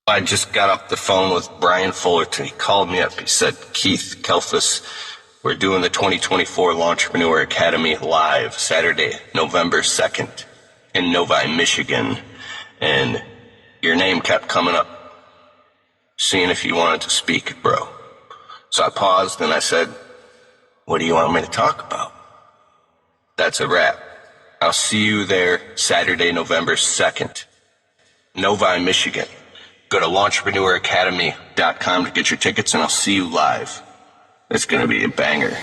I just got off the phone with Brian Fullerton. He called me up. He said, Keith Kelfus, we're doing the 2024 Entrepreneur Academy live Saturday, November 2nd in Novi, Michigan. And your name kept coming up, seeing if you wanted to speak, bro. So I paused and I said, what do you want me to talk about? That's a wrap. I'll see you there Saturday, November 2nd, Novi, Michigan. Go to launchpreneuracademy.com to get your tickets, and I'll see you live. It's going to be a banger.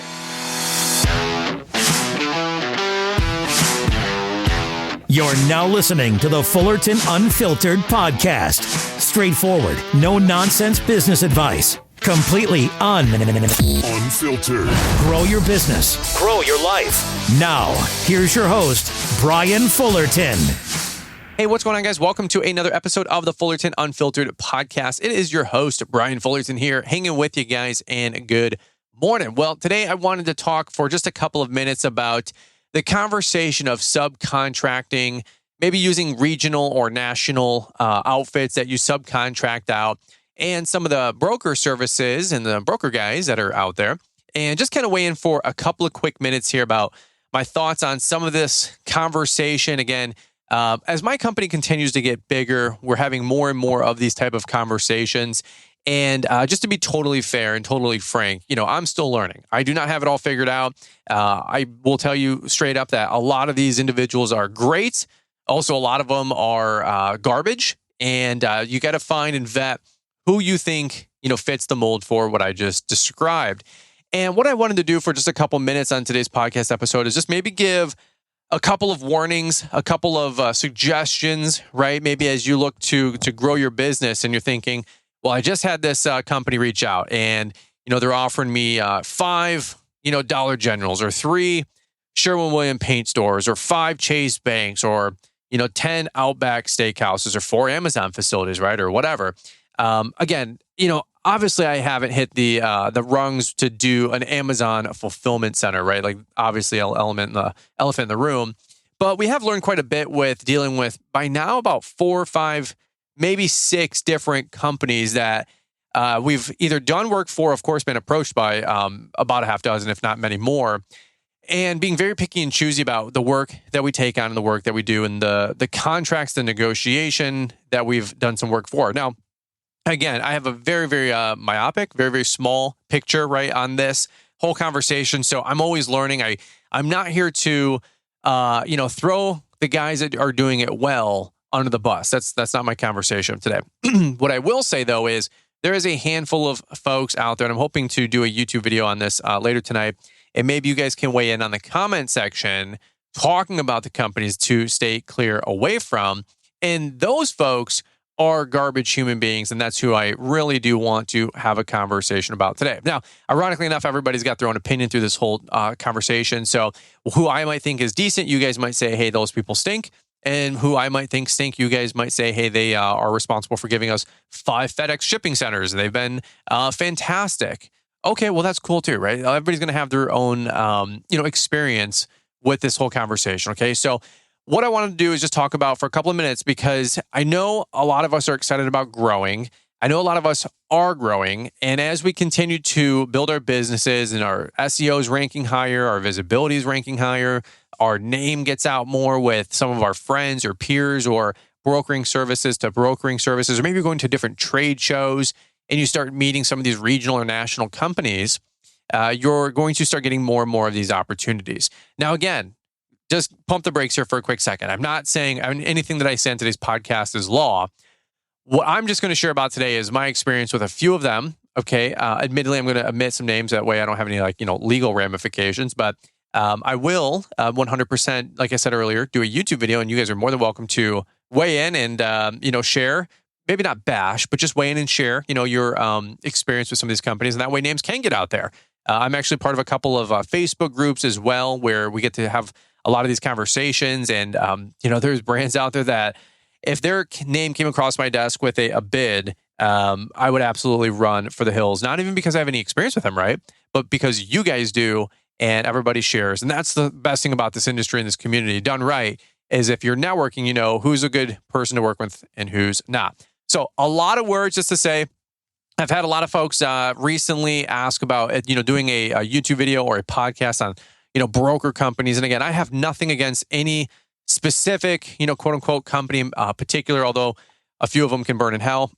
You're now listening to the Fullerton Unfiltered podcast. Straightforward, no-nonsense business advice. Completely unfiltered. Grow your business. Grow your life. Now, here's your host, Brian Fullerton. Hey, what's going on, guys? Welcome to another episode of the Fullerton Unfiltered podcast. It is your host, Brian Fullerton here, hanging with you guys, and good morning. Well, today I wanted to talk for just a couple of minutes about the conversation of subcontracting, maybe using regional or national outfits that you subcontract out, and some of the broker services and the broker guys that are out there, and just kind of weigh in for a couple of quick minutes here about my thoughts on some of this conversation. Again, as my company continues to get bigger, we're having more and more of these type of conversations. And just to be totally fair and totally frank, I'm still learning. I do not have it all figured out. I will tell you straight up that a lot of these individuals are great. Also, a lot of them are garbage. And you got to find and vet who you think, fits the mold for what I just described. And what I wanted to do for just a couple minutes on today's podcast episode is just maybe give a couple of warnings, a couple of suggestions, right? Maybe as you look to grow your business and you're thinking, well, I just had this company reach out and, they're offering me 5, Dollar Generals, or 3 Sherwin-Williams paint stores, or 5 Chase banks, or, 10 Outback steakhouses, or 4 Amazon facilities, right? Or whatever. Again, obviously I haven't hit the rungs to do an Amazon fulfillment center, right? Like obviously elephant in the room, but we have learned quite a bit with dealing with by now about 4 or 5, maybe 6 different companies that we've either done work for, of course, been approached by about a half dozen, if not many more, and being very picky and choosy about the work that we take on and the work that we do and the contracts, the negotiation that we've done some work for. Now, again, I have a very, very myopic, very, very small picture, right, on this whole conversation. So I'm always learning. I'm not here to, throw the guys that are doing it well under the bus. That's not my conversation today. What I will say, though, is there is a handful of folks out there, and I'm hoping to do a YouTube video on this later tonight. And maybe you guys can weigh in on the comment section talking about the companies to stay clear away from. And those folks are garbage human beings, and that's who I really do want to have a conversation about today. Now, ironically enough, everybody's got their own opinion through this whole conversation. So who I might think is decent, you guys might say, hey, those people stink. And who I might think stink, you guys might say, hey, they are responsible for giving us 5 FedEx shipping centers. They've been fantastic. Okay, well, that's cool too, right? Everybody's going to have their own, experience with this whole conversation. Okay, so what I wanted to do is just talk about for a couple of minutes, because I know a lot of us are excited about growing. I know a lot of us are growing. And as we continue to build our businesses and our SEO is ranking higher, our visibility is ranking higher, our name gets out more with some of our friends or peers or brokering services, or maybe you're going to different trade shows and you start meeting some of these regional or national companies, you're going to start getting more and more of these opportunities. Now, again, just pump the brakes here for a quick second. I'm not saying anything that I say in today's podcast is law. What I'm just going to share about today is my experience with a few of them. Okay. Admittedly, I'm going to omit some names. That way I don't have any legal ramifications, but I will 100%, like I said earlier, do a YouTube video, and you guys are more than welcome to weigh in and, share, maybe not bash, but just weigh in and share, your experience with some of these companies. And that way names can get out there. I'm actually part of a couple of Facebook groups as well, where we get to have a lot of these conversations. And, there's brands out there that if their name came across my desk with a bid, I would absolutely run for the hills. Not even because I have any experience with them, right? But because you guys do and everybody shares. And that's the best thing about this industry and this community done right, is if you're networking, who's a good person to work with and who's not. So a lot of words just to say, I've had a lot of folks recently ask about, doing a YouTube video or a podcast on, broker companies. And again, I have nothing against any specific, quote unquote company in particular, although a few of them can burn in hell.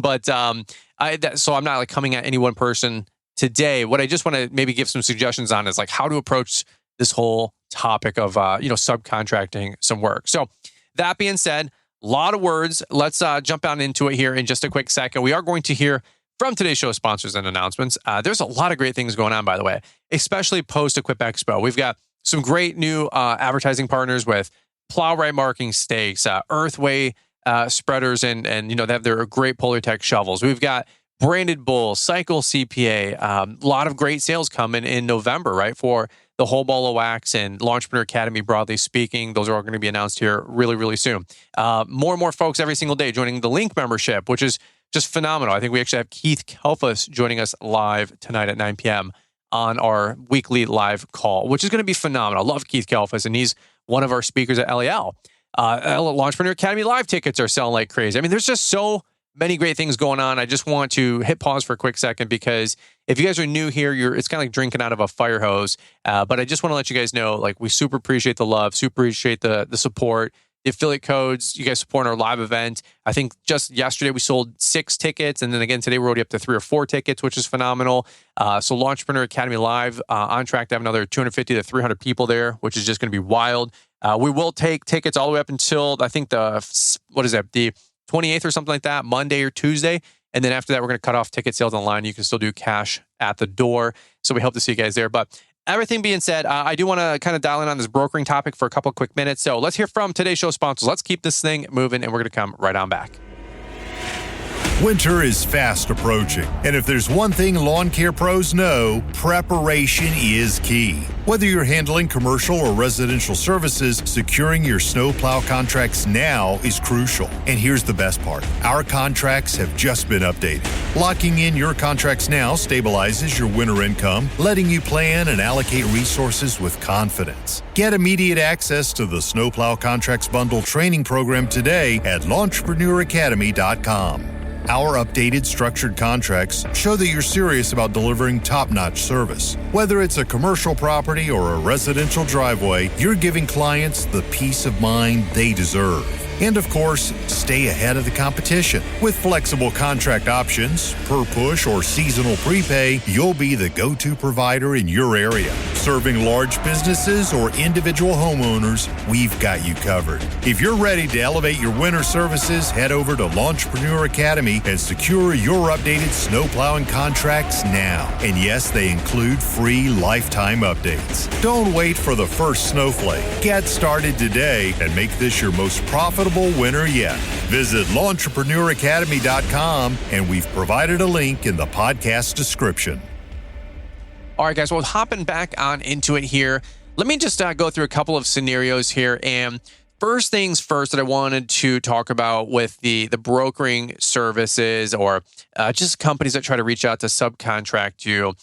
But so I'm not like coming at any one person today. What I just want to maybe give some suggestions on is like how to approach this whole topic of, subcontracting some work. So that being said, a lot of words. Let's jump on into it here in just a quick second. We are going to hear from today's show sponsors and announcements. There's a lot of great things going on, by the way, especially post-Equip Expo. We've got some great new advertising partners with Plowright Marking Stakes, Earthway spreaders, and they have their great Polartech shovels. We've got Branded Bull, Cycle CPA, a lot of great sales coming in November, right, for the Whole Ball of Wax and Launchpreneur Academy, broadly speaking. Those are all going to be announced here really, really soon. More and more folks every single day joining the Link membership, which is just phenomenal. I think we actually have Keith Kelfus joining us live tonight at 9 p.m. on our weekly live call, which is going to be phenomenal. I love Keith Kelfus, and he's one of our speakers at LAL. Launchpreneur Academy live tickets are selling like crazy. I mean, there's just so many great things going on. I just want to hit pause for a quick second because if you guys are new here, it's kind of like drinking out of a fire hose. But I just want to let you guys know, like, we super appreciate the love, super appreciate the support, the affiliate codes. You guys support our live event. I think just yesterday we sold 6 tickets, and then again today we're already up to 3 or 4 tickets, which is phenomenal. So Launchpreneur Academy Live on track to have another 250 to 300 people there, which is just going to be wild. We will take tickets all the way up until I think the 28th or something like that, Monday or Tuesday. And then after that, we're going to cut off ticket sales online. You can still do cash at the door. So we hope to see you guys there. But everything being said, I do want to kind of dial in on this brokering topic for a couple of quick minutes. So let's hear from today's show sponsors. Let's keep this thing moving, and we're going to come right on back. Winter is fast approaching, and if there's one thing lawn care pros know, preparation is key. Whether you're handling commercial or residential services, securing your snowplow contracts now is crucial. And here's the best part. Our contracts have just been updated. Locking in your contracts now stabilizes your winter income, letting you plan and allocate resources with confidence. Get immediate access to the Snowplow Contracts Bundle training program today at launchpreneuracademy.com. Our updated structured contracts show that you're serious about delivering top-notch service. Whether it's a commercial property or a residential driveway, you're giving clients the peace of mind they deserve. And of course, stay ahead of the competition. With flexible contract options, per push or seasonal prepay, you'll be the go-to provider in your area. Serving large businesses or individual homeowners, we've got you covered. If you're ready to elevate your winter services, head over to Launchpreneur Academy and secure your updated snow plowing contracts now. And yes, they include free lifetime updates. Don't wait for the first snowflake. Get started today and make this your most profitable winter yet. Visit launchpreneuracademy.com, and we've provided a link in the podcast description. All right, guys, well, hopping back on into it here, let me just go through a couple of scenarios here. And first things first that I wanted to talk about with the brokering services or just companies that try to reach out to subcontract you.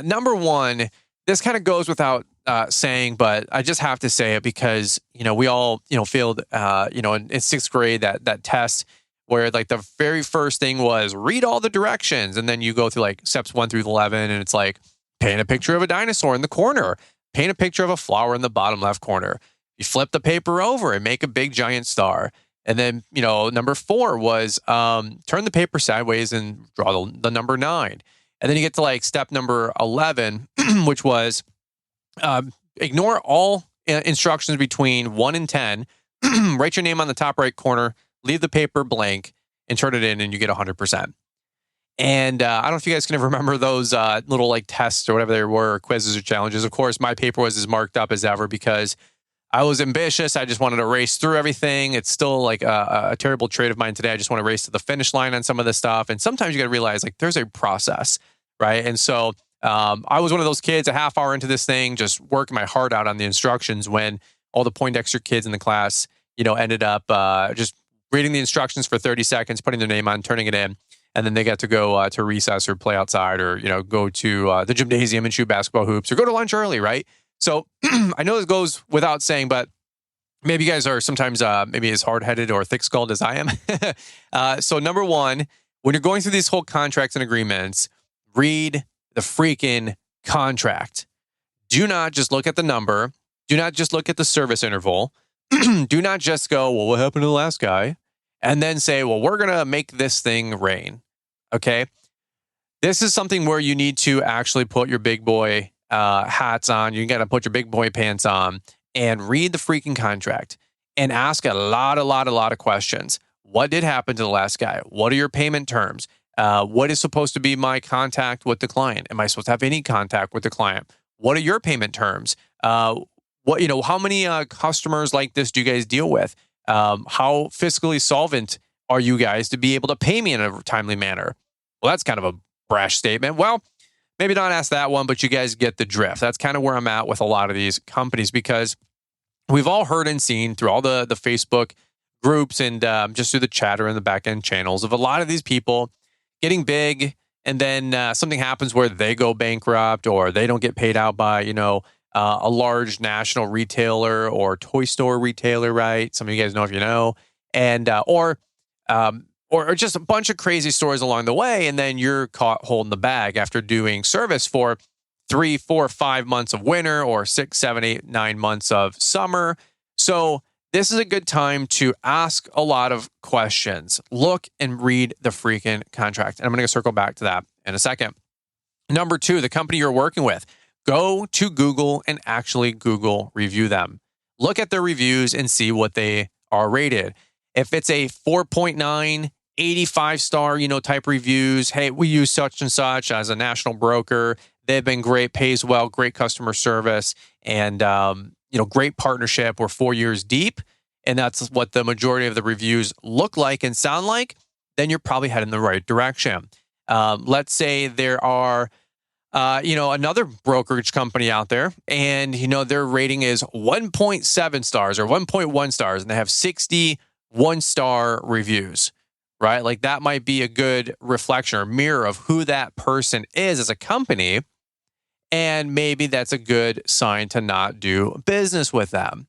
Number one, this kind of goes without saying, but I just have to say it because, we all, failed, in sixth grade, that test where like the very first thing was read all the directions. And then you go through like steps 1 through 11 and it's like, paint a picture of a dinosaur in the corner, paint a picture of a flower in the bottom left corner. You flip the paper over and make a big giant star. And then, number 4 was turn the paper sideways and draw the number 9. And then you get to like step number 11, which was ignore all instructions between 1 and 10, write your name on the top right corner, leave the paper blank, and turn it in, and you get 100%. And I don't know if you guys can ever remember those little like tests or whatever they were, quizzes or challenges. Of course, my paper was as marked up as ever because I was ambitious. I just wanted to race through everything. It's still like a terrible trait of mine today. I just want to race to the finish line on some of this stuff. And sometimes you got to realize like there's a process, right? And so I was one of those kids a half hour into this thing, just working my heart out on the instructions when all the Poindexter kids in the class, ended up just reading the instructions for 30 seconds, putting their name on, turning it in. And then they got to go to recess or play outside or, go to the gymnasium and shoot basketball hoops or go to lunch early, right? So I know this goes without saying, but maybe you guys are sometimes maybe as hard-headed or thick-skulled as I am. So number one, when you're going through these whole contracts and agreements, read the freaking contract. Do not just look at the number. Do not just look at the service interval. Do not just go, well, what happened to the last guy? And then say, well, we're going to make this thing rain. Okay? This is something where you need to actually put your big boy hats on. You got to put your big boy pants on and read the freaking contract and ask a lot of questions. What did happen to the last guy? What are your payment terms? What is supposed to be my contact with the client? Am I supposed to have any contact with the client? What are your payment terms? How many customers like this do you guys deal with? How fiscally solvent are you guys to be able to pay me in a timely manner? Well, that's kind of a brash statement. Well, maybe not ask that one, but you guys get the drift. That's kind of where I'm at with a lot of these companies, because we've all heard and seen through all the Facebook groups and just through the chatter and the back end channels of a lot of these people getting big, and then something happens where they go bankrupt or they don't get paid out by, a large national retailer or toy store retailer, right? Some of you guys know if you know, and or just a bunch of crazy stories along the way, and then you're caught holding the bag after doing service for 3, 4, 5 months of winter or 6, 7, 8, 9 months of summer. So this is a good time to ask a lot of questions. Look and read the freaking contract. And I'm going to circle back to that in a second. Number 2, the company you're working with. Go to Google and actually Google review them. Look at their reviews and see what they are rated. If it's a 4.9, 85-star, type reviews, hey, we use such and such as a national broker. They've been great, pays well, great customer service, and great partnership. We're 4 years deep, and that's what the majority of the reviews look like and sound like. Then you're probably heading in the right direction. Let's say there are, another brokerage company out there, and their rating is 1.7 stars or 1.1 stars, and they have 60 one-star reviews, right? Like that might be a good reflection or mirror of who that person is as a company. And maybe that's a good sign to not do business with them,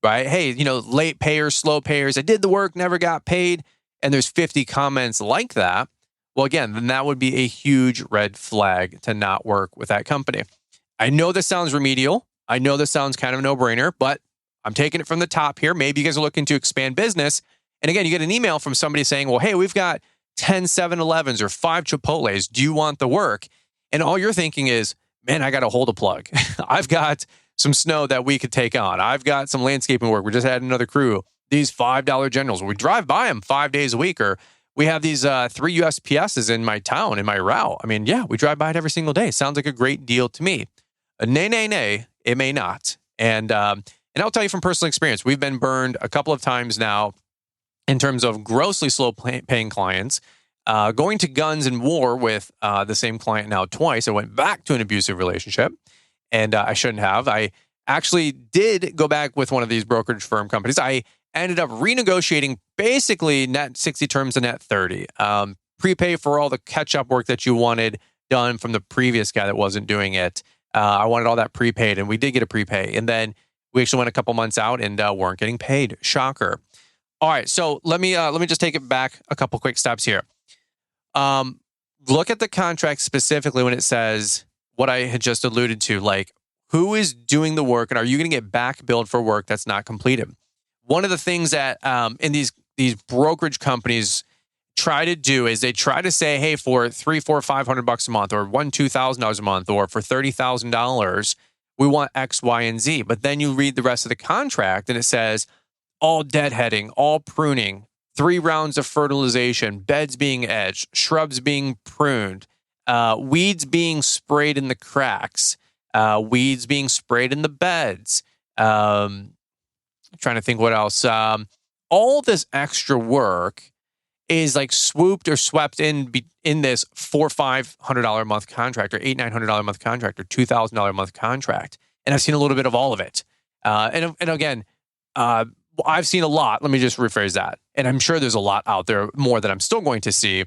right? Hey, late payers, slow payers, I did the work, never got paid. And there's 50 comments like that. Well, again, then that would be a huge red flag to not work with that company. I know this sounds remedial. I know this sounds kind of a no-brainer, but I'm taking it from the top here. Maybe you guys are looking to expand business. And again, you get an email from somebody saying, well, hey, we've got 10 7-Elevens or 5 Chipotles. Do you want the work? And all you're thinking is, man, I got to hold a plug. I've got some snow that we could take on. I've got some landscaping work. We just had another crew. These $5 generals, we drive by them 5 days a week, or we have these 3 USPSs in my town, in my route. I mean, yeah, we drive by it every single day. Sounds like a great deal to me. Nay, it may not. And I'll tell you from personal experience, we've been burned a couple of times now in terms of grossly slow paying clients. Going to guns and war with the same client now twice. I went back to an abusive relationship, and I shouldn't have. I actually did go back with one of these brokerage firm companies. I ended up renegotiating basically net 60 terms to net 30. Prepay for all the catch-up work that you wanted done from the previous guy that wasn't doing it. I wanted all that prepaid, and we did get a prepay. And then we actually went a couple months out and weren't getting paid. Shocker. All right, so let me just take it back a couple quick steps here. Look at the contract specifically when it says what I had just alluded to, like who is doing the work and are you going to get back billed for work that's not completed? One of the things that in these brokerage companies try to do is they try to say, hey, for $300, $400, $500 a month, or $2,000 a month, or for $30,000, we want X, Y, and Z. But then you read the rest of the contract and it says all deadheading, all pruning, 3 rounds of fertilization, beds being edged, shrubs being pruned, weeds being sprayed in the cracks, weeds being sprayed in the beds. I'm trying to think what else. All this extra work is like swooped or swept in this $400, $500 a month contract, or $800, $900 a month contract, or $2,000 a month contract. And I've seen a little bit of all of it. And again, I've seen a lot. Let me just rephrase that. And I'm sure there's a lot out there more that I'm still going to see.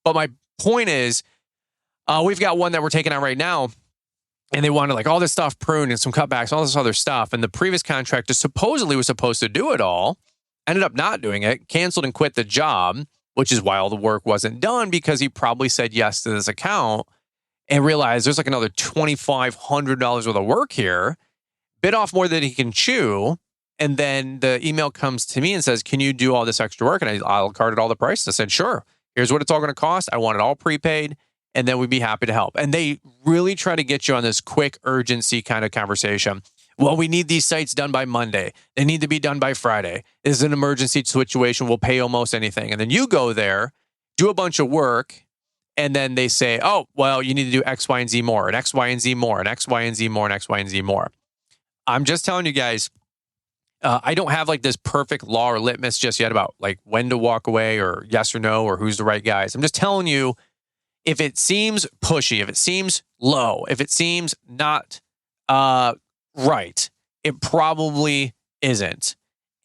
But my point is, we've got one that we're taking on right now. And they wanted like all this stuff pruned and some cutbacks, all this other stuff. And the previous contractor supposedly was supposed to do it all, ended up not doing it, canceled and quit the job, which is why all the work wasn't done, because he probably said yes to this account and realized there's like another $2,500 worth of work here, bit off more than he can chew. And then the email comes to me and says, can you do all this extra work? And I'll carded all the prices. I said, sure. Here's what it's all going to cost. I want it all prepaid, and then we'd be happy to help. And they really try to get you on this quick urgency kind of conversation. Well, we need these sites done by Monday. They need to be done by Friday. This is an emergency situation. We'll pay almost anything. And then you go there, do a bunch of work, and then they say, oh, well, you need to do X, Y, and Z more, and X, Y, and Z more, and X, Y, and Z more, and X, Y, and Z more. I'm just telling you guys, I don't have like this perfect law or litmus just yet about like when to walk away or yes or no or who's the right guys. I'm just telling you, if it seems pushy, if it seems low, if it seems not right, it probably isn't.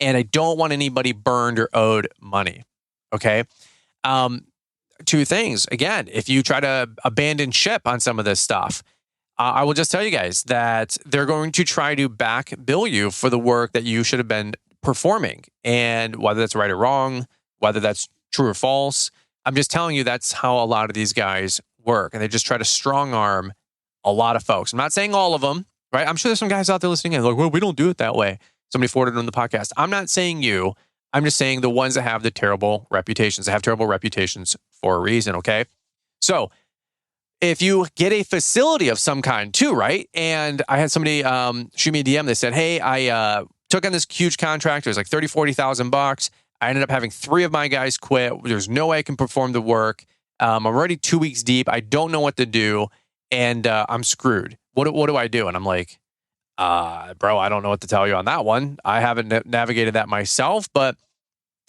And I don't want anybody burned or owed money. Okay. Two things. Again, if you try to abandon ship on some of this stuff, I will just tell you guys that they're going to try to back bill you for the work that you should have been performing. And whether that's right or wrong, whether that's true or false, I'm just telling you that's how a lot of these guys work. And they just try to strong arm a lot of folks. I'm not saying all of them, right? I'm sure there's some guys out there listening in like, well, we don't do it that way. Somebody forwarded on the podcast. I'm not saying you. I'm just saying the ones that have the terrible reputations. They have terrible reputations for a reason, okay? So if you get a facility of some kind too, right? And I had somebody shoot me a DM. They said, hey, I took on this huge contract. It was like $30,000-$40,000. I ended up having 3 of my guys quit. There's no way I can perform the work. I'm already 2 weeks deep. I don't know what to do. And I'm screwed. What do I do? And I'm like, bro, I don't know what to tell you on that one. I haven't navigated that myself, but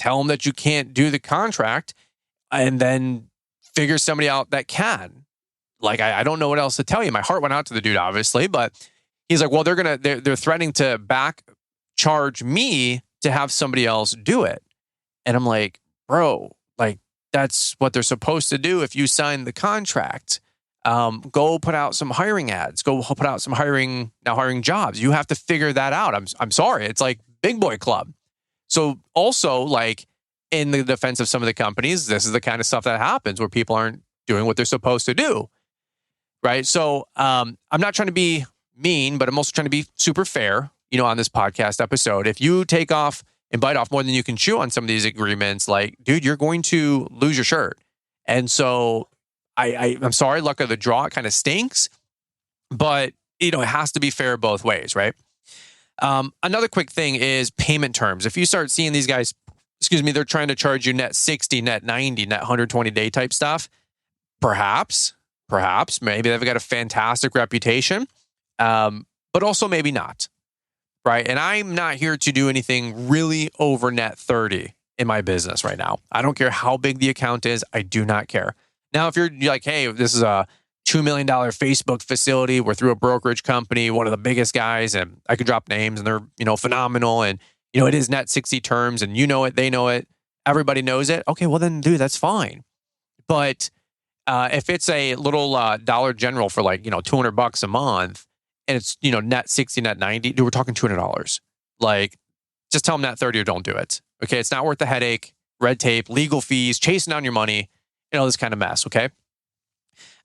tell them that you can't do the contract and then figure somebody out that can. Like, I don't know what else to tell you. My heart went out to the dude, obviously, but he's like, well, they're threatening to back charge me to have somebody else do it. And I'm like, bro, like that's what they're supposed to do if you sign the contract. Go put out some hiring ads. Go put out some hiring jobs. You have to figure that out. I'm sorry. It's like big boy club. So also, like in the defense of some of the companies, this is the kind of stuff that happens where people aren't doing what they're supposed to do. Right. So I'm not trying to be mean, but I'm also trying to be super fair, on this podcast episode. If you take off and bite off more than you can chew on some of these agreements, like, dude, you're going to lose your shirt. And so I'm sorry, luck of the draw, it kind of stinks, but it has to be fair both ways, right? Another quick thing is payment terms. If you start seeing these guys, they're trying to charge you net 60, net 90, net 120 day type stuff, perhaps, maybe they've got a fantastic reputation, but also maybe not, right? And I'm not here to do anything really over net 30 in my business right now. I don't care how big the account is. I do not care. Now, if you're like, hey, this is a $2 million Facebook facility, we're through a brokerage company, one of the biggest guys, and I could drop names and they're, phenomenal. And, it is net 60 terms and it, they know it, everybody knows it. Okay, well then, dude, that's fine. But if it's a little Dollar General for like, $200 a month and it's, net 60, net 90, dude, we're talking $200. Like, just tell them net 30 or don't do it. Okay, it's not worth the headache, red tape, legal fees, chasing down your money, this kind of mess, okay?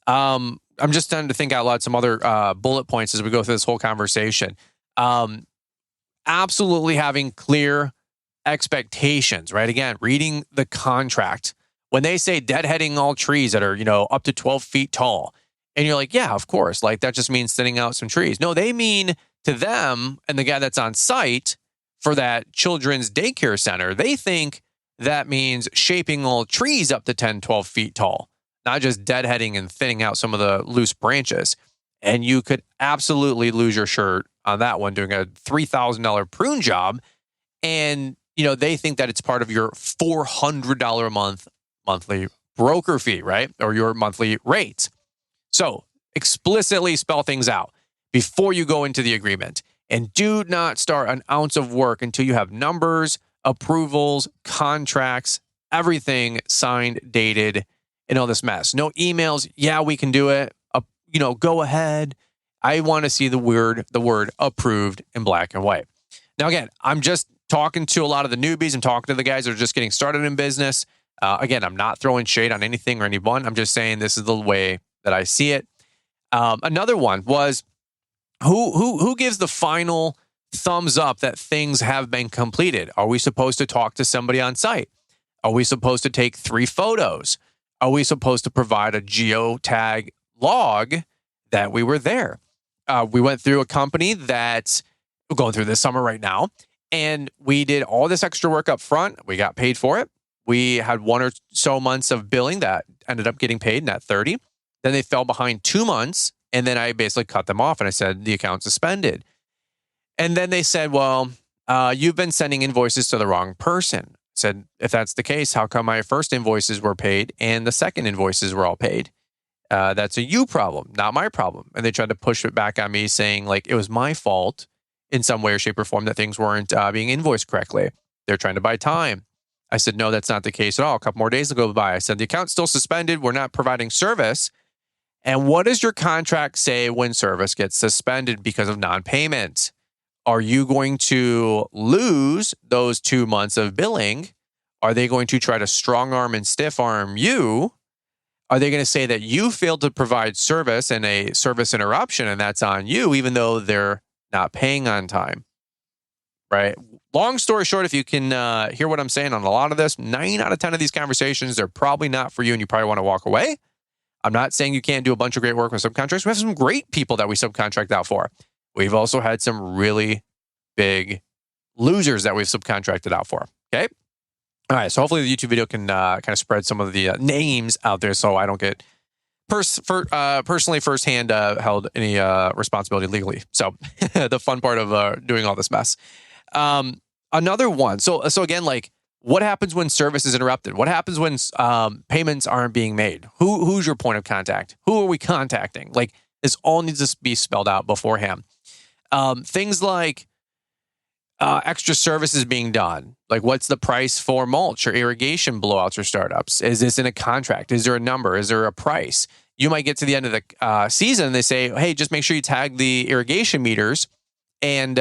I'm just trying to think out loud some other bullet points as we go through this whole conversation. Absolutely having clear expectations, right? Again, reading the contract. When they say deadheading all trees that are, up to 12 feet tall, and you're like, yeah, of course, like that just means thinning out some trees. No, they mean to them and the guy that's on site for that children's daycare center, they think that means shaping all trees up to 10, 12 feet tall, not just deadheading and thinning out some of the loose branches. And you could absolutely lose your shirt on that one doing a $3,000 prune job. And, they think that it's part of your $400 a month monthly broker fee, right? Or your monthly rate. So explicitly spell things out before you go into the agreement. And do not start an ounce of work until you have numbers, approvals, contracts, everything signed, dated, and all this mess. No emails. Yeah, we can do it. Go ahead. I want to see the word approved in black and white. Now, again, I'm just talking to a lot of the newbies. I'm talking to the guys that are just getting started in business. Again, I'm not throwing shade on anything or anyone. I'm just saying this is the way that I see it. Another one was who gives the final thumbs up that things have been completed? Are we supposed to talk to somebody on site? Are we supposed to take 3 photos? Are we supposed to provide a geotag log that we were there? We went through a company that we're going through this summer right now, and we did all this extra work up front. We got paid for it. We had 1 or so months of billing that ended up getting paid in that 30. Then they fell behind 2 months, and then I basically cut them off, and I said, the account's suspended. And then they said, well, you've been sending invoices to the wrong person. I said, if that's the case, how come my first invoices were paid and the second invoices were all paid? That's a you problem, not my problem. And they tried to push it back on me, saying like it was my fault in some way or shape or form that things weren't being invoiced correctly. They're trying to buy time. I said, no, that's not the case at all. A couple more days go by. I said, the account's still suspended. We're not providing service. And what does your contract say when service gets suspended because of non-payment? Are you going to lose those 2 months of billing? Are they going to try to strong arm and stiff arm you? Are they going to say that you failed to provide service and a service interruption and that's on you, even though they're not paying on time? Right? Long story short, if you can hear what I'm saying on a lot of this, 9 out of 10 of these conversations, they're probably not for you and you probably want to walk away. I'm not saying you can't do a bunch of great work with subcontractors. We have some great people that we subcontract out for. We've also had some really big losers that we've subcontracted out for. Okay. All right. So hopefully the YouTube video can kind of spread some of the names out there so I don't get personally firsthand held any responsibility legally. So the fun part of doing all this mess. Another one. So again, like what happens when service is interrupted? What happens when payments aren't being made? Who's your point of contact? Who are we contacting? Like this all needs to be spelled out beforehand. Things like extra services being done. Like what's the price for mulch or irrigation blowouts or startups? Is this in a contract? Is there a number? Is there a price? You might get to the end of the season and they say, hey, just make sure you tag the irrigation meters and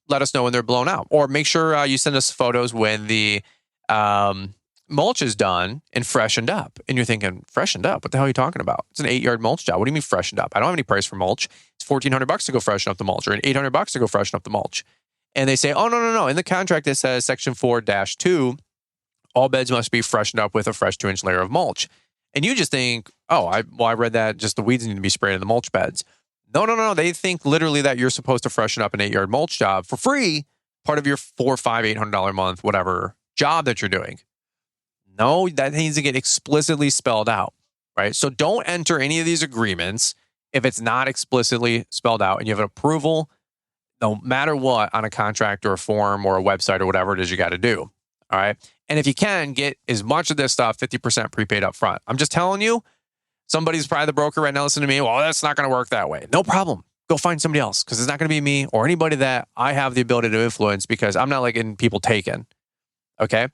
let us know when they're blown out. Or make sure you send us photos when the mulch is done and freshened up. And you're thinking, freshened up? What the hell are you talking about? It's an 8-yard mulch job. What do you mean freshened up? I don't have any price for mulch. It's $1,400 to go freshen up the mulch or $800 to go freshen up the mulch. And they say, oh, no. In the contract, it says section 4-2, all beds must be freshened up with a fresh 2-inch layer of mulch. And you just think, oh, I read that just the weeds need to be sprayed in the mulch beds. No. They think literally that you're supposed to freshen up an 8-yard mulch job for free, part of your $400, $500, $800 a month, whatever job that you're doing. No, that needs to get explicitly spelled out, right? So don't enter any of these agreements if it's not explicitly spelled out and you have an approval, no matter what, on a contract or a form or a website or whatever it is you got to do. All right. And if you can, get as much of this stuff 50% prepaid up front. I'm just telling you, somebody's probably the broker right now listening to me. Well, that's not going to work that way. No problem. Go find somebody else because it's not going to be me or anybody that I have the ability to influence because I'm not letting people taken. Okay.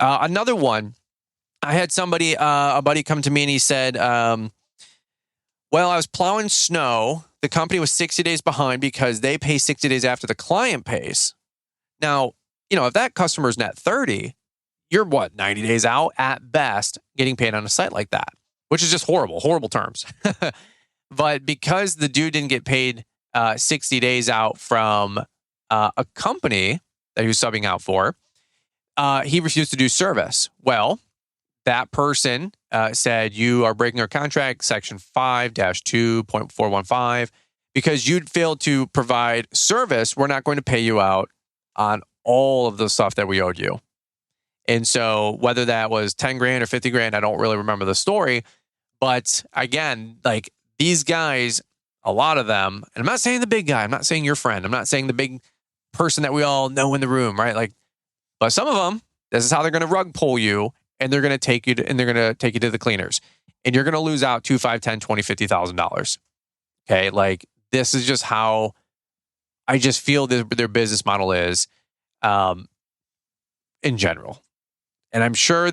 Another one, I had somebody, a buddy come to me and he said, well, I was plowing snow. The company was 60 days behind because they pay 60 days after the client pays. Now, if that customer's net 30, you're 90 days out at best getting paid on a site like that, which is just horrible terms. But because the dude didn't get paid 60 days out from a company that he was subbing out for, he refused to do service. Well, that person said, you are breaking our contract, section 5-2.415. Because you'd failed to provide service, we're not going to pay you out on all of the stuff that we owed you. And so whether that was 10 grand or 50 grand, I don't really remember the story. But again, like these guys, a lot of them, and I'm not saying the big guy, I'm not saying your friend, I'm not saying the big person that we all know in the room, right? Like, but some of them, this is how they're going to rug pull you. And they're going to take you to, the cleaners, and you're going to lose out $2,500, $10,000, $20,000, $50,000. Okay, like this is just how I just feel their business model is, in general. And I'm sure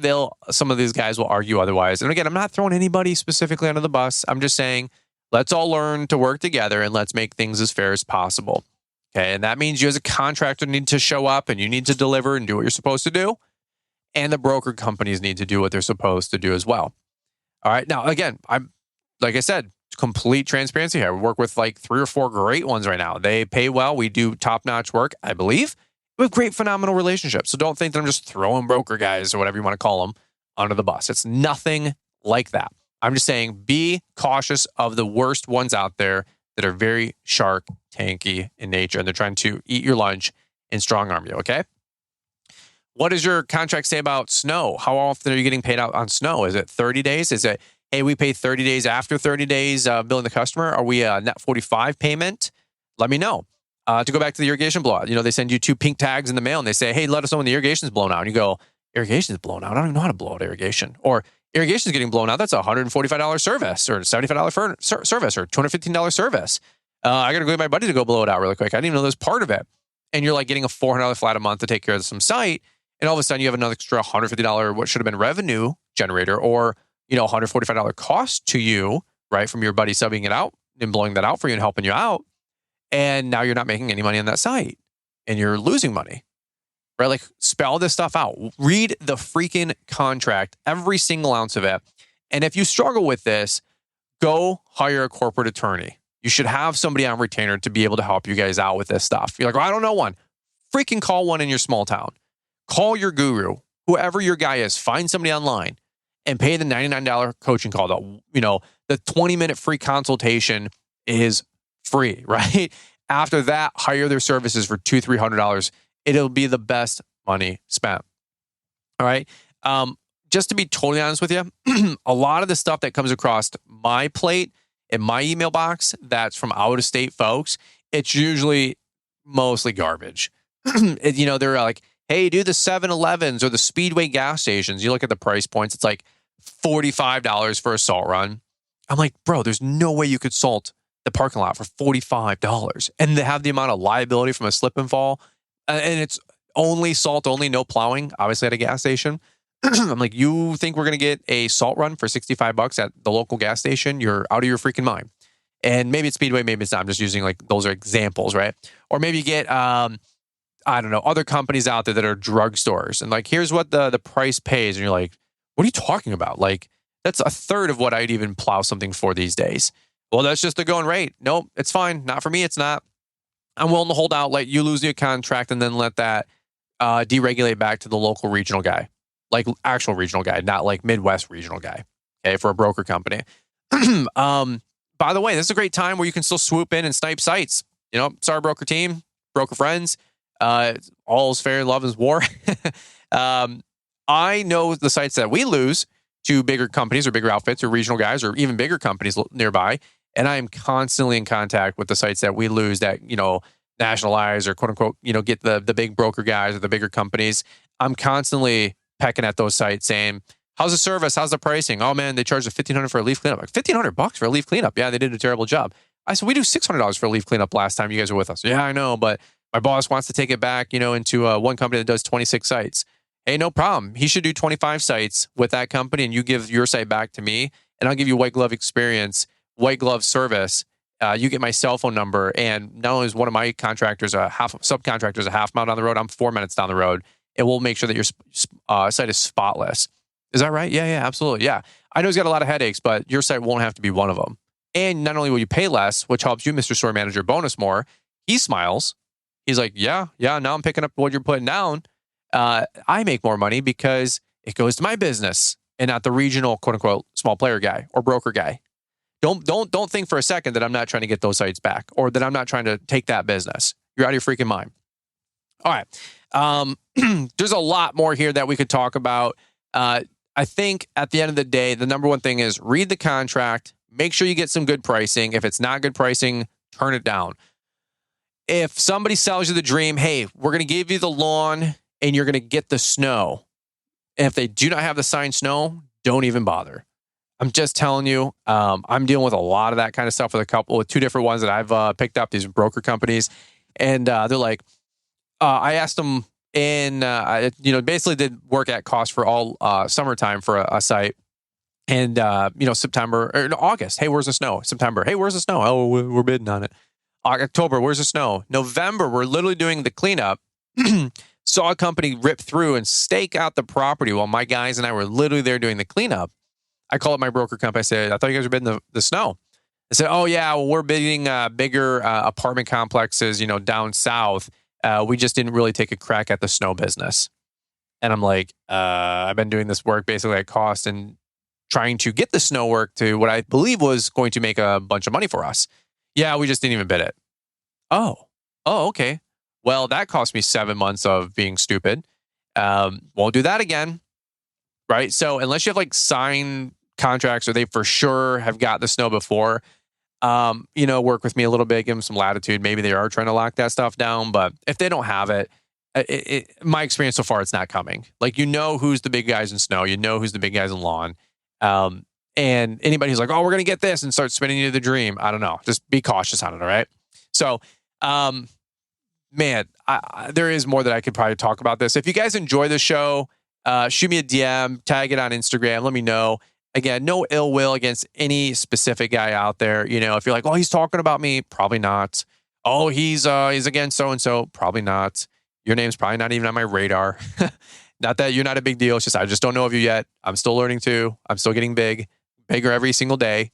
some of these guys will argue otherwise. And again, I'm not throwing anybody specifically under the bus. I'm just saying Let's all learn to work together and let's make things as fair as possible. Okay. And that means you as a contractor need to show up and you need to deliver and do what you're supposed to do. And the broker companies need to do what they're supposed to do as well. All right. Now, again, like I said, complete transparency here. We work with like 3 or 4 great ones right now. They pay well. We do top-notch work, I believe. We have great, phenomenal relationships. So don't think that I'm just throwing broker guys or whatever you want to call them under the bus. It's nothing like that. I'm just saying be cautious of the worst ones out there that are very shark tanky in nature, and they're trying to eat your lunch and strong arm you, okay? What does your contract say about snow? How often are you getting paid out on snow? Is it 30 days? Is it, hey, we pay 30 days after 30 days billing the customer? Are we a net 45 payment? Let me know. To go back to the irrigation blowout, they send you 2 pink tags in the mail and they say, hey, let us know when the irrigation's blown out. And you go, irrigation's blown out? I don't even know how to blow out irrigation. Or irrigation's getting blown out. That's a $145 service or $75 service or $215 service. I got to go get my buddy to go blow it out really quick. I didn't even know that was part of it. And you're like getting a $400 flat a month to take care of some site. And all of a sudden you have another extra $150, what should have been revenue generator, or, $145 cost to you, right? From your buddy subbing it out and blowing that out for you and helping you out. And now you're not making any money on that site and you're losing money, right? Like, spell this stuff out. Read the freaking contract, every single ounce of it. And if you struggle with this, go hire a corporate attorney. You should have somebody on retainer to be able to help you guys out with this stuff. You're like, well, I don't know one. Freaking call one in your small town. Call your guru, whoever your guy is. Find somebody online and pay the $99 coaching call. The 20-minute free consultation is free, right? After that, hire their services for $200-$300. It'll be the best money spent. All right. Just to be totally honest with you, a lot of the stuff that comes across my plate in my email box that's from out-of-state folks, it's usually mostly garbage. They're like, hey, do the 7-Elevens or the Speedway gas stations. You look at the price points, it's like $45 for a salt run. I'm like, bro, there's no way you could salt the parking lot for $45 and they have the amount of liability from a slip and fall. And it's only salt, only no plowing, obviously at a gas station. I'm like, you think we're going to get a salt run for $65 at the local gas station? You're out of your freaking mind. And maybe it's Speedway, maybe it's not. I'm just using like, those are examples, right? Or maybe you get, I don't know, other companies out there that are drugstores. And like, here's what the price pays. And you're like, what are you talking about? Like, that's a third of what I'd even plow something for these days. Well, that's just the going rate. Nope, it's fine. Not for me. It's not. I'm willing to hold out, let you lose your contract, and then let that deregulate back to the local regional guy, like actual regional guy, not like Midwest regional guy. Okay, for a broker company. By the way, this is a great time where you can still swoop in and snipe sites. Sorry, broker team, broker friends. All is fair, love is war. I know the sites that we lose to bigger companies or bigger outfits or regional guys or even bigger companies nearby. And I am constantly in contact with the sites that we lose that, nationalize or quote unquote, get the big broker guys or the bigger companies. I'm constantly pecking at those sites saying, how's the service? How's the pricing? Oh man, they charged $1,500 for a leaf cleanup. Like $1,500 for a leaf cleanup. Yeah, they did a terrible job. I said, we do $600 for a leaf cleanup last time you guys were with us. Yeah, I know, but my boss wants to take it back, into one company that does 26 sites. Hey, no problem. He should do 25 sites with that company and you give your site back to me and I'll give you white glove experience, white glove service. You get my cell phone number, and not only is one of my contractors subcontractors a half mile down the road, I'm 4 minutes down the road, and we'll make sure that your site is spotless. Is that right? Yeah, absolutely. Yeah. I know he's got a lot of headaches, but your site won't have to be one of them. And not only will you pay less, which helps you, Mr. Store Manager, bonus more, he smiles. He's like, yeah, now I'm picking up what you're putting down. I make more money because it goes to my business and not the regional, quote unquote, small player guy or broker guy. Don't think for a second that I'm not trying to get those sites back or that I'm not trying to take that business. You're out of your freaking mind. All right. There's a lot more here that we could talk about. I think at the end of the day, the number one thing is read the contract. Make sure you get some good pricing. If it's not good pricing, turn it down. If somebody sells you the dream, hey, we're going to give you the lawn and you're going to get the snow. And if they do not have the signed snow, don't even bother. I'm just telling you, I'm dealing with a lot of that kind of stuff with 2 different ones that I've picked up, these broker companies. And they're like, I asked them basically did work at cost for all summertime for a site. And, September or no, August. Hey, where's the snow? September. Hey, where's the snow? Oh, we're bidding on it. October, where's the snow? November, we're literally doing the cleanup. Saw a company rip through and stake out the property while my guys and I were literally there doing the cleanup. I called up my broker company. I said, I thought you guys were bidding the snow. I said, oh, yeah, well, we're bidding bigger apartment complexes, down south. We just didn't really take a crack at the snow business. And I'm like, I've been doing this work basically at cost and trying to get the snow work to what I believe was going to make a bunch of money for us. Yeah, we just didn't even bid it. Oh, okay. Well, that cost me 7 months of being stupid. Won't do that again. Right? So unless you have like signed contracts or they for sure have got the snow before, work with me a little bit, give them some latitude. Maybe they are trying to lock that stuff down. But if they don't have it, my experience so far, it's not coming. Like, who's the big guys in snow. Who's the big guys in lawn. And anybody who's like, oh, we're going to get this and start spinning you the dream. I don't know. Just be cautious on it. All right. So, man, there is more that I could probably talk about this. If you guys enjoy the show, shoot me a DM, tag it on Instagram. Let me know. Again, no ill will against any specific guy out there. If you're like, oh, he's talking about me, probably not. Oh, he's against so-and-so, probably not. Your name's probably not even on my radar. Not that you're not a big deal. It's just, I just don't know of you yet. I'm still learning too. I'm still getting bigger every single day.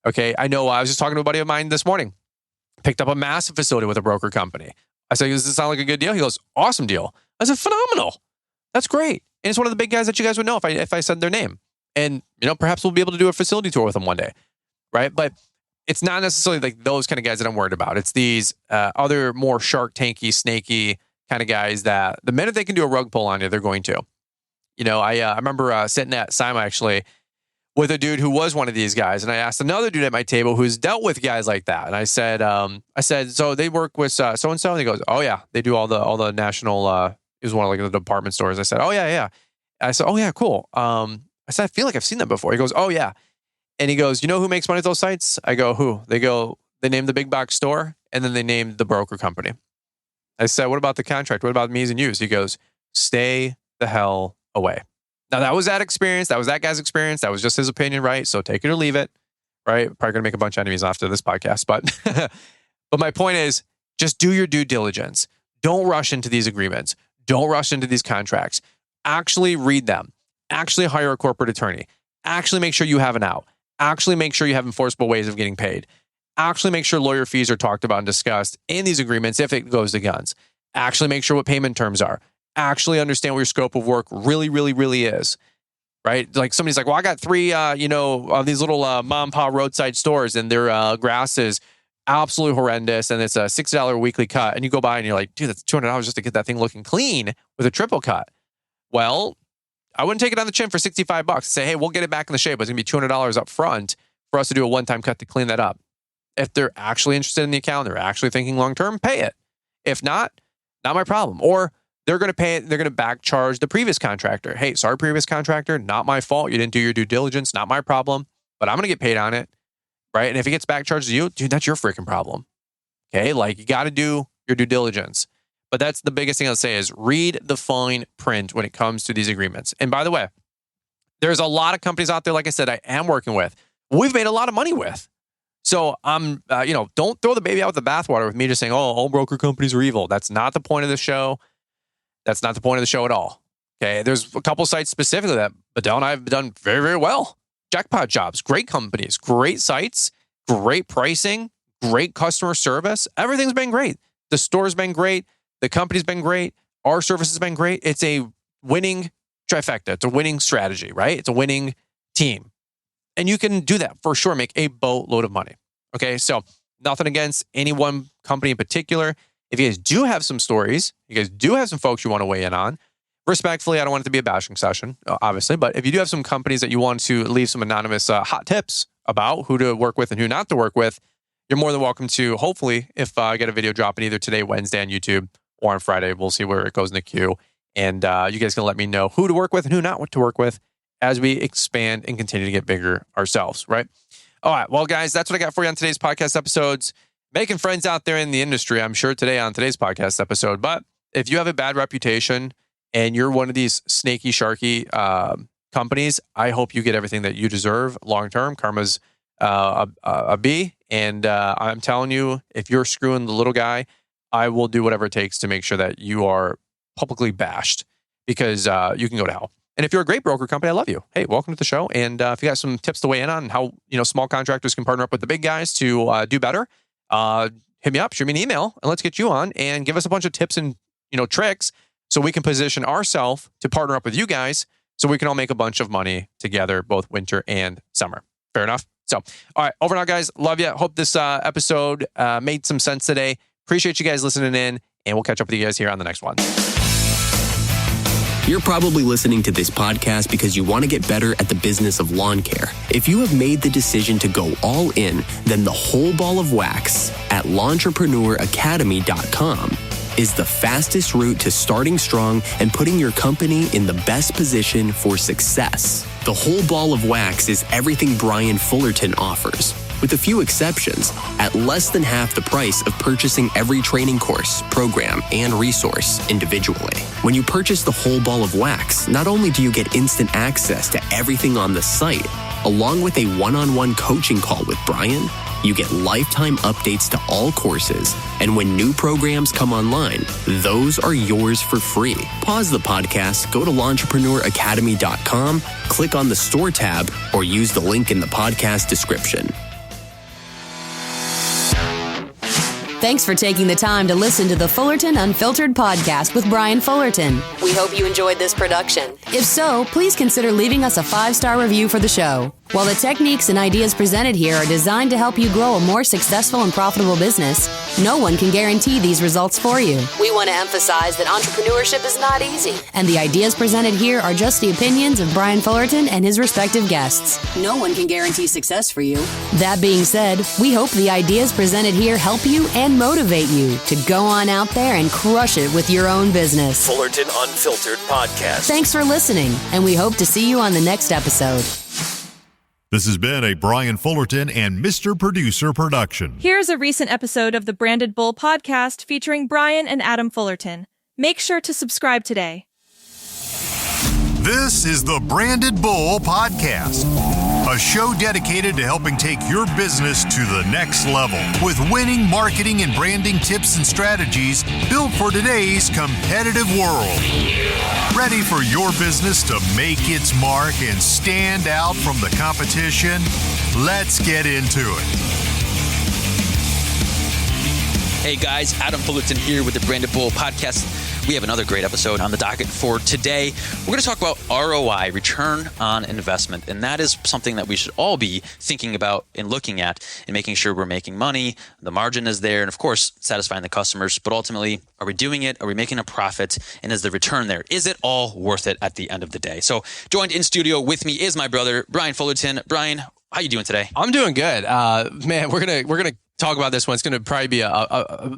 Okay. I know. I was just talking to a buddy of mine this morning. Picked up a massive facility with a broker company. I said, does this sound like a good deal? He goes, awesome deal. I said, phenomenal. That's great. And it's one of the big guys that you guys would know if I said their name. And, perhaps we'll be able to do a facility tour with them one day. Right. But it's not necessarily like those kind of guys that I'm worried about. It's these other more Shark Tanky, snaky kind of guys that the minute they can do a rug pull on you, they're going to. I remember sitting at Simon actually with a dude who was one of these guys, and I asked another dude at my table who's dealt with guys like that, and I said, so they work with so and so, and he goes, oh yeah, they do all the national. It was one of like the department stores. I said, oh yeah. I said, oh yeah, cool. I said, I feel like I've seen that before. He goes, oh yeah, and he goes, who makes money at those sites? I go, who? They name the big box store, and then they named the broker company. I said, what about the contract? What about me's and you's? He goes, stay the hell away. Now, that was that experience. That was that guy's experience. That was just his opinion, right? So take it or leave it, right? Probably going to make a bunch of enemies after this podcast. But my point is, just do your due diligence. Don't rush into these agreements. Don't rush into these contracts. Actually read them. Actually hire a corporate attorney. Actually make sure you have an out. Actually make sure you have enforceable ways of getting paid. Actually make sure lawyer fees are talked about and discussed in these agreements if it goes to guns. Actually make sure what payment terms are. Actually understand what your scope of work really, really, really is. Right? Like somebody's like, well, I got 3, these little mom and pop roadside stores and their grass is absolutely horrendous and it's a $6 weekly cut. And you go by and you're like, dude, that's $200 just to get that thing looking clean with a triple cut. Well, I wouldn't take it on the chin for $65. Say, hey, we'll get it back in the shape. It's going to be $200 up front for us to do a one-time cut to clean that up. If they're actually interested in the account, they're actually thinking long-term, pay it. If not my problem. Or they're going to pay it. They're going to back charge the previous contractor. Hey, sorry, previous contractor, not my fault. You didn't do your due diligence. Not my problem, but I'm going to get paid on it. Right. And if it gets back charged to you, dude, that's your freaking problem. Okay. Like you got to do your due diligence. But that's the biggest thing I'll say is read the fine print when it comes to these agreements. And by the way, there's a lot of companies out there, like I said, I am working with. We've made a lot of money with. So I'm, don't throw the baby out with the bathwater with me just saying, oh, all broker companies are evil. That's not the point of the show. That's not the point of the show at all. Okay. There's a couple sites specifically that Bedell and I have done very, very well. Jackpot jobs, great companies, great sites, great pricing, great customer service. Everything's been great. The store's been great. The company's been great. Our service has been great. It's a winning trifecta. It's a winning strategy, right? It's a winning team. And you can do that for sure, make a boatload of money. Okay, so nothing against any one company in particular. If you guys do have some stories, you guys do have some folks you want to weigh in on, respectfully, I don't want it to be a bashing session, obviously, but if you do have some companies that you want to leave some anonymous hot tips about who to work with and who not to work with, you're more than welcome to, hopefully, if I get a video dropping either today, Wednesday on YouTube, or on Friday, we'll see where it goes in the queue. And you guys can let me know who to work with and who not to work with as we expand and continue to get bigger ourselves, right? All right. Well, guys, that's what I got for you on today's podcast episodes. Making friends out there in the industry, I'm sure today on today's podcast episode. But if you have a bad reputation and you're one of these snaky, sharky companies, I hope you get everything that you deserve long-term. Karma's a B. And I'm telling you, if you're screwing the little guy, I will do whatever it takes to make sure that you are publicly bashed, because you can go to hell. And if you're a great broker company, I love you. Hey, welcome to the show. And if you got some tips to weigh in on how small contractors can partner up with the big guys to do better, hit me up, shoot me an email, and let's get you on and give us a bunch of tips and tricks so we can position ourselves to partner up with you guys so we can all make a bunch of money together, both winter and summer. Fair enough? So, all right, over and out, guys. Love you. Hope this episode made some sense today. Appreciate you guys listening in, and we'll catch up with you guys here on the next one. You're probably listening to this podcast because you want to get better at the business of lawn care. If you have made the decision to go all in, then the whole ball of wax at lawntrepreneur.academy.com is the fastest route to starting strong and putting your company in the best position for success. The whole ball of wax is everything Brian Fullerton offers, with a few exceptions, at less than half the price of purchasing every training course, program, and resource individually. When you purchase the whole ball of wax, not only do you get instant access to everything on the site, along with a one-on-one coaching call with Brian, you get lifetime updates to all courses, and when new programs come online, those are yours for free. Pause the podcast, go to lawntrepreneur.academy.com, click on the store tab, or use the link in the podcast description. Thanks for taking the time to listen to the Fullerton Unfiltered podcast with Brian Fullerton. We hope you enjoyed this production. If so, please consider leaving us a 5-star review for the show. While the techniques and ideas presented here are designed to help you grow a more successful and profitable business, no one can guarantee these results for you. We want to emphasize that entrepreneurship is not easy, and the ideas presented here are just the opinions of Brian Fullerton and his respective guests. No one can guarantee success for you. That being said, we hope the ideas presented here help you and motivate you to go on out there and crush it with your own business. Fullerton Unfiltered Podcast. Thanks for listening, and we hope to see you on the next episode. This has been a Brian Fullerton and Mr. Producer production. Here's a recent episode of the Branded Bull podcast featuring Brian and Adam Fullerton. Make sure to subscribe today. This is the Branded Bull Podcast, a show dedicated to helping take your business to the next level with winning marketing and branding tips and strategies built for today's competitive world. Ready for your business to make its mark and stand out from the competition? Let's get into it. Hey guys, Adam Fullerton here with the Branded Bull Podcast. We have another great episode on the docket for today. We're going to talk about ROI, return on investment, and that is something that we should all be thinking about and looking at and making sure we're making money, the margin is there, and of course, satisfying the customers. But ultimately, are we doing it? Are we making a profit? And is the return there? Is it all worth it at the end of the day? So joined in studio with me is my brother, Brian Fullerton. Brian, how you doing today? I'm doing good. Man, we're gonna talk about this one. It's going to probably be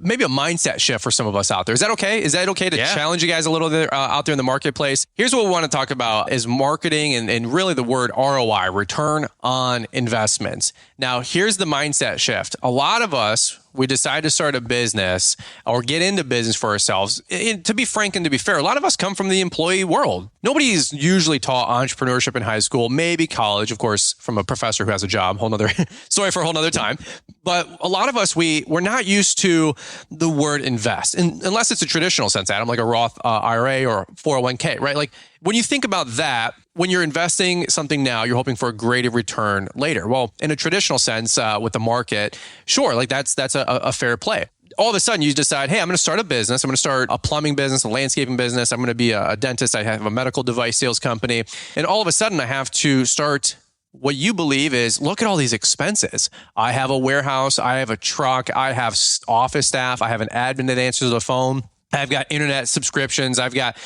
maybe a mindset shift for some of us out there. Is that okay? Is that okay to challenge you guys a little bit out there in the marketplace? Here's what we want to talk about is marketing and really the word ROI, return on investments. Now, here's the mindset shift. A lot of us, we decide to start a business or get into business for ourselves. And to be frank and to be fair, a lot of us come from the employee world. Nobody's usually taught entrepreneurship in high school, maybe college, of course, from a professor who has a job, whole nother story for a whole nother time. But a lot of us, we're not used to the word invest, unless it's a traditional sense, Adam, like a Roth IRA or 401k, right? Like when you think about that, when you're investing something now, you're hoping for a greater return later. Well, in a traditional sense, with the market, sure, like that's a fair play. All of a sudden, you decide, hey, I'm going to start a business. I'm going to start a plumbing business, a landscaping business. I'm going to be a dentist. I have a medical device sales company. And all of a sudden, I have to start what you believe is, look at all these expenses. I have a warehouse. I have a truck. I have office staff. I have an admin that answers the phone. I've got internet subscriptions. I've got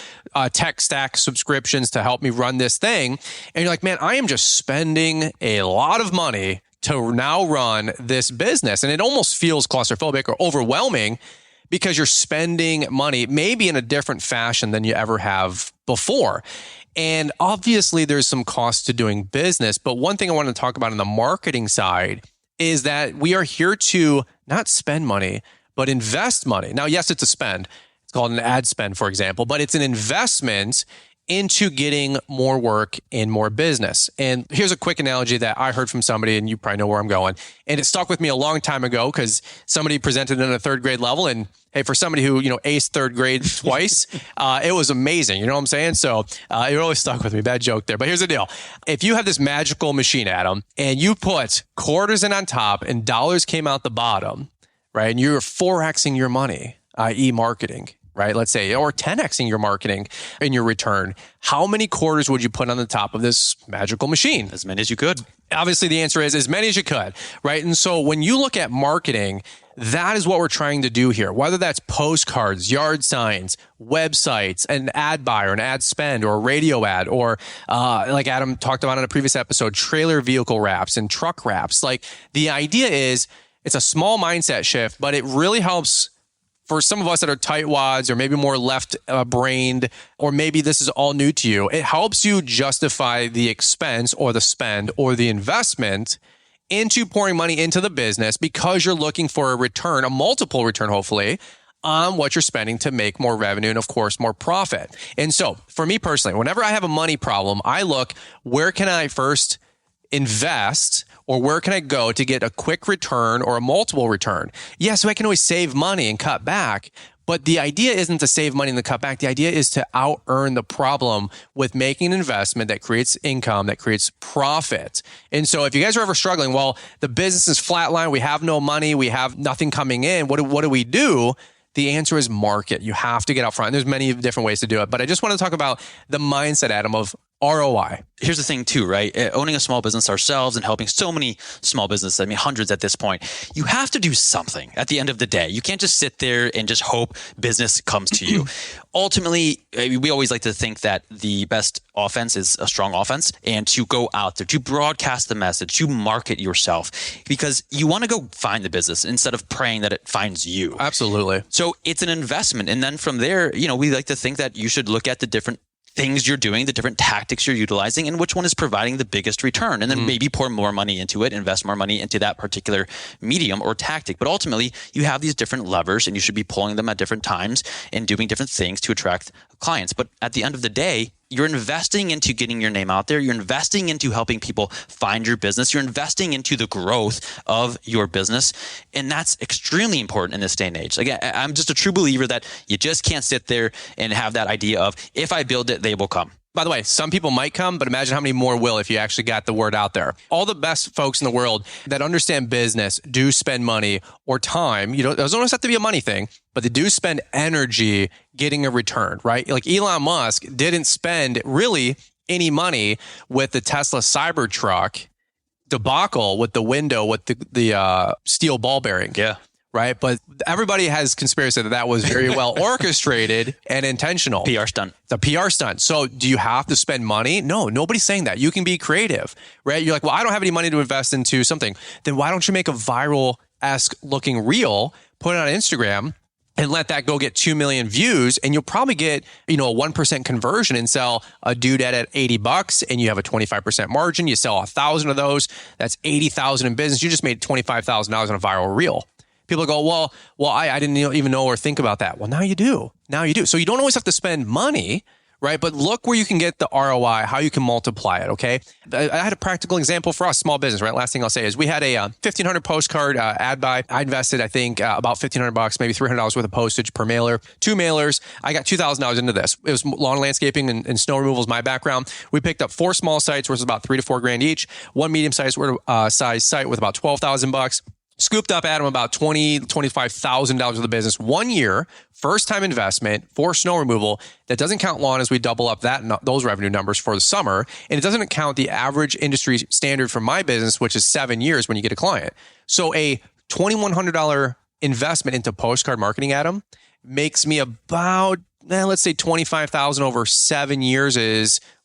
tech stack subscriptions to help me run this thing. And you're like, man, I am just spending a lot of money to now run this business. And it almost feels claustrophobic or overwhelming because you're spending money maybe in a different fashion than you ever have before. And obviously there's some cost to doing business. But one thing I want to talk about on the marketing side is that we are here to not spend money, but invest money. Now, yes, it's a spend. It's called an ad spend, for example, but it's an investment into getting more work and more business. And here's a quick analogy that I heard from somebody, and you probably know where I'm going. And it stuck with me a long time ago because somebody presented in a third grade level. And hey, for somebody who, aced third grade twice, it was amazing. You know what I'm saying? So it really stuck with me. Bad joke there. But here's the deal. If you have this magical machine, Adam, and you put quarters in on top and dollars came out the bottom, right? And you're 4Xing your money, i.e. marketing, right? Let's say, or 10Xing your marketing in your return. How many quarters would you put on the top of this magical machine? As many as you could. Obviously, the answer is as many as you could, right? And so when you look at marketing, that is what we're trying to do here. Whether that's postcards, yard signs, websites, an ad buy or an ad spend or a radio ad, or like Adam talked about in a previous episode, trailer vehicle wraps and truck wraps. Like the idea is it's a small mindset shift, but it really helps for some of us that are tightwads or maybe more left-brained, or maybe this is all new to you. It helps you justify the expense or the spend or the investment into pouring money into the business because you're looking for a return, a multiple return, hopefully, on what you're spending to make more revenue and, of course, more profit. And so for me personally, whenever I have a money problem, I look, where can I first invest, or where can I go to get a quick return or a multiple return? Yeah, so I can always save money and cut back. But the idea isn't to save money and to cut back. The idea is to out-earn the problem with making an investment that creates income, that creates profit. And so if you guys are ever struggling, well, the business is flatline, we have no money, we have nothing coming in, what do we do? The answer is market. You have to get out front. And there's many different ways to do it. But I just want to talk about the mindset, Adam, of ROI. Here's the thing too, right? Owning a small business ourselves and helping so many small businesses, hundreds at this point, you have to do something at the end of the day. You can't just sit there and just hope business comes to you. Ultimately, we always like to think that the best offense is a strong offense, and to go out there, to broadcast the message, to market yourself, because you want to go find the business instead of praying that it finds you. Absolutely. So it's an investment. And then from there, we like to think that you should look at the different things you're doing, the different tactics you're utilizing, and which one is providing the biggest return. And then maybe pour more money into it, invest more money into that particular medium or tactic. But ultimately, you have these different levers and you should be pulling them at different times and doing different things to attract clients. But at the end of the day, you're investing into getting your name out there. You're investing into helping people find your business. You're investing into the growth of your business. And that's extremely important in this day and age. Again, I'm just a true believer that you just can't sit there and have that idea of, if I build it, they will come. By the way, some people might come, but imagine how many more will if you actually got the word out there. All the best folks in the world that understand business do spend money or time. It doesn't always have to be a money thing, but they do spend energy getting a return, right? Like Elon Musk didn't spend really any money with the Tesla Cybertruck debacle with the window with the steel ball bearing. Yeah. Right. But everybody has conspiracy that was very well orchestrated and intentional. PR stunt. The PR stunt. So do you have to spend money? No, nobody's saying that. You can be creative, right? You're like, well, I don't have any money to invest into something. Then why don't you make a viral-esque looking reel, put it on Instagram, and let that go get 2 million views, and you'll probably get, a 1% conversion and sell a dudette at $80 and you have a 25% margin. You sell 1,000 of those. That's 80,000 in business. You just made $25,000 on a viral reel. People go, well, I didn't even know or think about that. Well, now you do. So you don't always have to spend money, right? But look where you can get the ROI, how you can multiply it, okay? I had a practical example for us, small business, right? Last thing I'll say is we had a 1,500 postcard ad buy. I invested, I think, about $1,500, maybe $300 worth of postage per mailer. 2 mailers. I got $2,000 into this. It was lawn landscaping and snow removal is my background. We picked up 4 small sites worth about $3,000 to $4,000 each. 1 medium-sized size site with about $12,000. Scooped up, Adam, about $25,000 of the business 1 year, first time investment for snow removal. That doesn't count lawn as we double up those revenue numbers for the summer. And it doesn't count the average industry standard for my business, which is 7 years when you get a client. So a $2,100 investment into postcard marketing, Adam, makes me about, let's say $25,000 over 7 years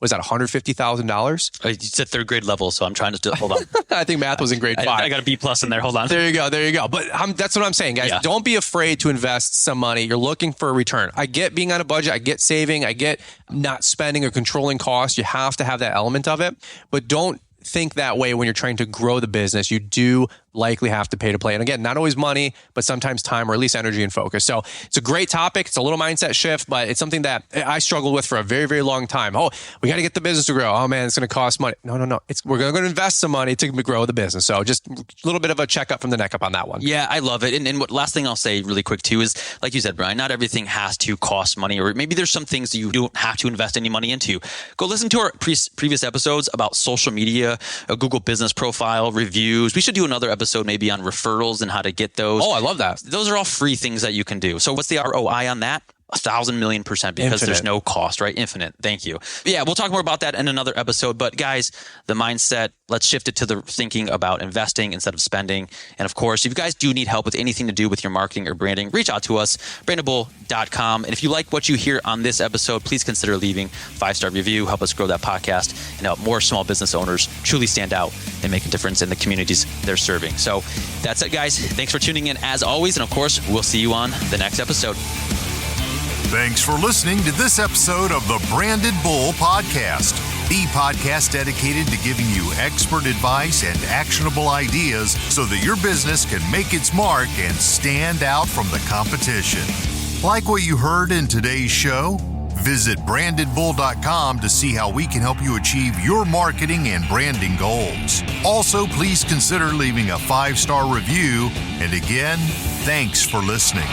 was that $150,000? You said third grade level, so I'm trying to hold on. I think math was in grade 5. I got a B+ in there. Hold on. There you go. But that's what I'm saying, guys. Yeah. Don't be afraid to invest some money. You're looking for a return. I get being on a budget. I get saving. I get not spending or controlling costs. You have to have that element of it. But don't think that way when you're trying to grow the business. You do likely have to pay to play. And again, not always money, but sometimes time or at least energy and focus. So it's a great topic. It's a little mindset shift, but it's something that I struggled with for a very, very long time. Oh, we got to get the business to grow. Oh man, it's going to cost money. No. We're going to invest some money to grow the business. So just a little bit of a checkup from the neck up on that one. Yeah, I love it. And what last thing I'll say really quick too is, like you said, Brian, not everything has to cost money, or maybe there's some things that you don't have to invest any money into. Go listen to our previous episodes about social media, a Google business profile, reviews. We should do another episode maybe on referrals and how to get those. Oh, I love that. Those are all free things that you can do. So what's the ROI on that? 1,000,000,000%, because Infinite. there's no cost, right? Infinite. Thank you. Yeah, we'll talk more about that in another episode. But guys, the mindset, let's shift it to the thinking about investing instead of spending. And of course, if you guys do need help with anything to do with your marketing or branding, reach out to us, brandedbull.com. And if you like what you hear on this episode, please consider leaving a 5-star review, help us grow that podcast, and help more small business owners truly stand out and make a difference in the communities they're serving. So that's it, guys. Thanks for tuning in as always. And of course, we'll see you on the next episode. Thanks for listening to this episode of the Branded Bull Podcast, the podcast dedicated to giving you expert advice and actionable ideas so that your business can make its mark and stand out from the competition. Like what you heard in today's show? Visit brandedbull.com to see how we can help you achieve your marketing and branding goals. Also, please consider leaving a 5-star review. And again, thanks for listening.